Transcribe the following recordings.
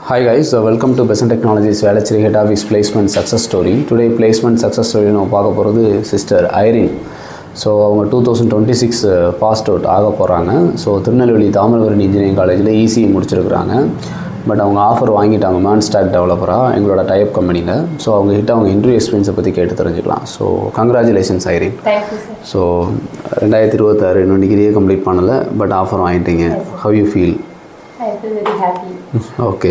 Hi guys, welcome to Besant Technologies Velachiri Head Office Placement Success Story. Today placement success story நம்ம பார்க்க போகிறது sister Irene. So அவங்க 2026 passed out ஆக போகிறாங்க. So Tirunelveli Thamirabarani engineering காலேஜில் ECE முடிச்சிருக்கிறாங்க. But அவங்க offer வாங்கிட்டாங்க மேன் ஸ்டாக் டெவலப்பராக எங்களோட டைப் கம்பெனியில். ஸோ அவங்க கிட்ட அவங்க இன்டர்வியூ எக்ஸ்பீரியன்ஸை பற்றி கேட்டு தெரிஞ்சுக்கலாம். So congratulations Irene. ஸோ 2026 இன்னும் டிகிரியே கம்ப்ளீட் பண்ணலை, பட் ஆஃபர் வாங்கிட்டீங்க. How you feel? I feel very happy. Okay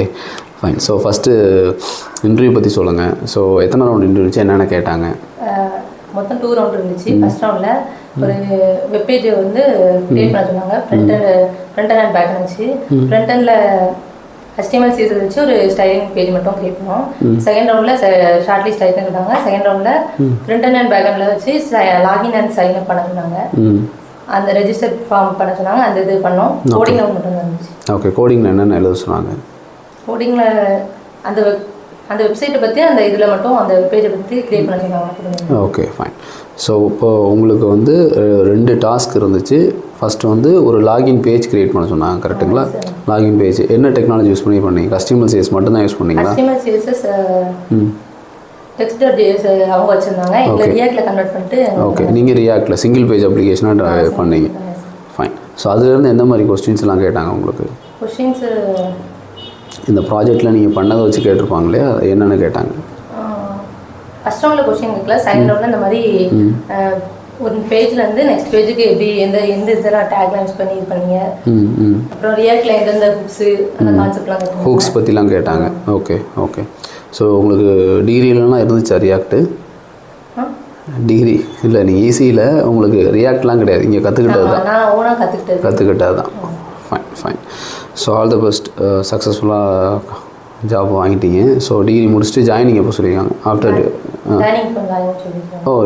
fine. So first interview பற்றி சொல்லுங்கள். ஸோ எத்தனை ரவுண்ட் இன்டர்வியூ இருந்துச்சு, என்னென்ன கேட்டாங்க? மொத்தம் 2 ரவுண்ட் இருந்துச்சு. ஃபர்ஸ்ட் ரவுண்டில் ஒரு வெப்பேஜ் வந்து கிரியேட் பண்ண சொன்னாங்க. ஃப்ரண்ட் அண்ட் பேக் இருந்துச்சு. ஃப்ரண்ட் அண்டில் HTML CSS வச்சு ஒரு ஸ்டைலிங் பேஜ் மட்டும் கிரியேட் பண்ணோம். செகண்ட் ரவுண்டில் ஷார்ட் லிஸ்ட் டைப் கொடுத்தாங்க. செகண்ட் ரவுண்டில் ஃப்ரண்ட் அண்ட் பேக் அண்டில் வச்சு லாகின் அண்ட் சைன் அப் பண்ண சொன்னாங்க. அந்த ரெஜிஸ்டர் ஃபார்ம் பண்ண சொன்னாங்க. அந்த இது பண்ணோம். கோடிங் ரவுண்ட் மட்டும் தான் இருந்துச்சு. ஓகே, கோடிங்கில் என்னென்ன எழுத சொன்னாங்க? கோடிங்கில் அந்த வெப்சைட்டை பற்றி அந்த இதில் மட்டும் அந்த பேஜை பற்றி கிரியேட் பண்ண சொன்னாங்க. Okay fine. ஸோ இப்போது உங்களுக்கு வந்து 2 டாஸ்க் இருந்துச்சு. ஃபஸ்ட்டு வந்து ஒரு லாகின் பேஜ் கிரியேட் பண்ண சொன்னாங்க, கரெக்டுங்களா? லாகின் பேஜ் என்ன டெக்னாலஜி யூஸ் பண்ணி பண்ணீங்க? HTML CSS மட்டும் தான் யூஸ் பண்ணீங்களா? HTML CSS டெக்ஸ்ட்.js அவங்க வச்சுருந்தாங்க. எங்களை ரியாக்டில் கன்வெர்ட் பண்ணிட்டு. ஓகே, நீங்கள் ரியாக்டில் சிங்கிள் பேஜ் அப்ளிகேஷனாக பண்ணீங்க. ஃபைன். ஸோ அதுலேருந்து எந்த மாதிரி கொஸ்டின்ஸ்லாம் கேட்டாங்க உங்களுக்கு? கொஸ்டின்ஸு இந்த ப்ராஜெக்டில் நீங்கள் பண்ணதை வச்சு கேட்டிருப்பாங்களே, அது என்னென்ன கேட்டாங்க? ஃபஸ்ட் ரவுண்டில் கொஸ்டின் கேட்கல. செகண்ட் ரவுண்டில் இந்த மாதிரி ஒரு பேஜ்லேருந்து நெக்ஸ்ட் பேஜுக்கு எப்படி எந்த இதெல்லாம் டேக்லாம் யூஸ் பண்ணி இது பண்ணீங்க, அப்புறம் ரியாக்டில் எந்தெந்த ஹுக்ஸு அந்த கான்செப்ட்லாம் கேட்டாங்க. ஹுக்ஸ் பற்றிலாம் கேட்டாங்க. Okay okay. ஸோ உங்களுக்கு டிகிரிலாம் இருந்துச்சா ரியாக்டு? டிகிரி இல்லை, நீங்கள் ஈஸியில் உங்களுக்கு ரியாக்ட்லாம் கிடையாது, இங்கே கற்றுக்கிட்டது தான். நான் ஓனாக கற்றுக்கிட்டது தான். Fine fine. So all the best. சக்ஸஸ்ஃபுல்லாக ஜாப் வாங்கிட்டீங்க. ஸோ டிகிரி முடிச்சுட்டு ஜாயினிங் எப்போ சொல்லியிருக்காங்க? ஆஃப்டர்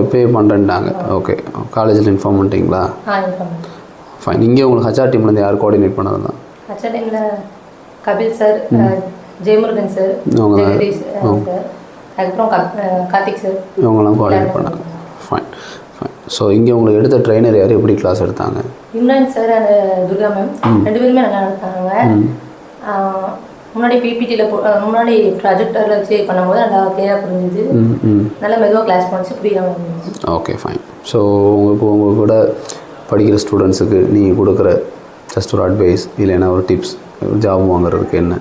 இப்போயே பண்ணுறேன்ட்டாங்க. ஓகே, காலேஜில் இன்ஃபார்ம் பண்ணிட்டீங்களா? ஃபைன். இங்கே உங்களுக்கு HR டீம்லேருந்து யார் கோஆர்டினேட் பண்ணது தான்? HR டீமில் Kapil sir, Jayamurugan sir, Jagadish sir, அதுக்கப்புறம் கார்த்திக் சார், இவங்கெல்லாம் கோஆர்டினேட் பண்ணாங்க. Fine fine. ஸோ இங்கே உங்களுக்கு எடுத்த ட்ரெயினர் யார், எப்படி கிளாஸ் எடுத்தாங்க? Imran sir and Durga ma'am 2 பேருமே நல்லா நடத்தாங்க. முன்னாடி பிபிடியில் முன்னாடி ப்ராஜெக்டரில் வச்சு பண்ணும்போது நல்லா கிளியராக புரிஞ்சுது. நல்லா மெதுவாக கிளாஸ் பண்ணிச்சு, புரியாமல் இருந்துச்சு. Okay fine. ஸோ உங்கள் கூட படிக்கிற ஸ்டூடெண்ட்ஸுக்கு நீங்கள் கொடுக்குற ஜஸ்ட் ஒரு அட்வைஸ் இல்லைன்னா ஒரு டிப்ஸ், ஜாப் வாங்குறதுக்கு என்ன?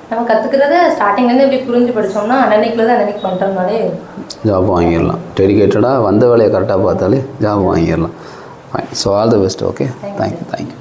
நம்ம கற்றுக்கிறத ஸ்டார்டிங்லேருந்து எப்படி புரிஞ்சு படித்தோம்னா அன்னைக்குள்ளே தான் அன்னைக்கு பண்ணுறதுனாலே ஜாப் வாங்கிடலாம். டெடிகேட்டடாக வந்த வேலையை கரெக்டாக பார்த்தாலே ஜாப் வாங்கிடலாம். Fine. So all the best. Okay, thank you.